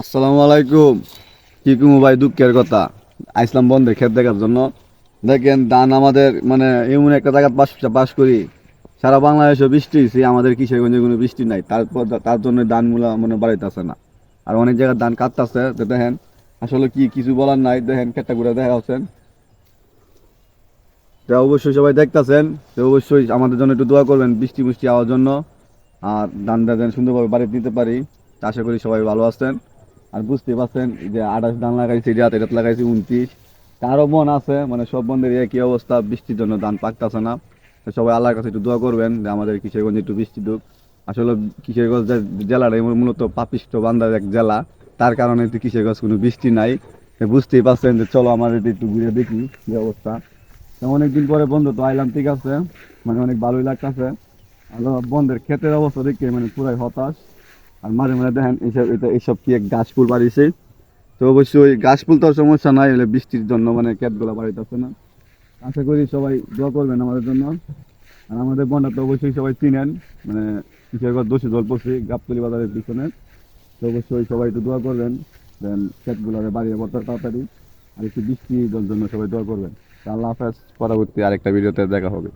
আসসালামু আলাইকুম। কি কুমু ভাই, দুঃখের কথা। আইসলাম বন্ধে ক্ষেত দেখার জন্য। দেখেন ধান আমাদের মানে এমন একটা জায়গা বাস করি, সারা বাংলাদেশে বৃষ্টি হয়েছে, আমাদের কিশোরগঞ্জে কোনো বৃষ্টি নাই, তারপর তার জন্য ধান মূলা মানে বাড়াইতেছে না। আর অনেক জায়গায় ধান কাটতেছে, তো দেখেন আসলে কি কিছু বলার নাই। দেখেন ক্ষেতটা ঘুরে দেখা হচ্ছেন, তো অবশ্যই সবাই দেখতেছেন। তো অবশ্যই আমাদের জন্য একটু দোয়া করবেন বৃষ্টি মিষ্টি হওয়ার জন্য, আর ধানটা যেন সুন্দরভাবে বাড়ি দিতে পারি। তা আশা করি সবাই ভালো আছেন। আর বুঝতে পারছেন যে 28 ধান লাগাইছি, এটা লাগাইছি 29। তারও মন আছে, মানে সব বন্ধের একই অবস্থা, বৃষ্টির জন্য ধান পাকতেছে না। তো সবাই আল্লাহর কাছে একটু দোয়া করবেন যে আমাদের কিশোরগঞ্জে একটু বৃষ্টি দুক। আসলে কিশোরগঞ্জ জেলাটা মূলত পাপিষ্ঠ বান্দার এক জেলা, তার কারণে তো কিশোরগঞ্জ কোনো বৃষ্টি নাই। তো বুঝতেই পারছেন যে চলো আমাদের একটু ঘুরে দেখি যে অবস্থা। তো অনেকদিন পরে বন্ধু তো আইলাম, ঠিক আছে, মানে অনেক ভালোই লাগতেছে। আর বন্ধের ক্ষেতের অবস্থা দেখে মানে পুরাই হতাশ। আর মাঝে মাঝে দেখেন এইসব কি এক গাছ ফুল বাড়িছে। তো অবশ্যই গাছ ফুল তো আর সমস্যা নাই, হলে বৃষ্টির জন্য মানে ক্ষেতগুলো বাড়িতেছে না। আশা করি সবাই দোয়া করবেন আমাদের জন্য। আর আমাদের বন্যা তো অবশ্যই সবাই চিনেন, মানে কিশোরগঞ্জ দোষী জল পড়ছে গাবতলী বাজারের পিছনে। তো অবশ্যই সবাই একটু দোয়া করবেন, দেন ক্ষেতগুলো বাড়িয়ে পড়তে তাড়াতাড়ি। আর একটু বৃষ্টির জন্য সবাই দোয়া করবেন। তা আল্লাহ হাফেজ, পরবর্তী আরেকটা ভিডিওতে দেখা হবে।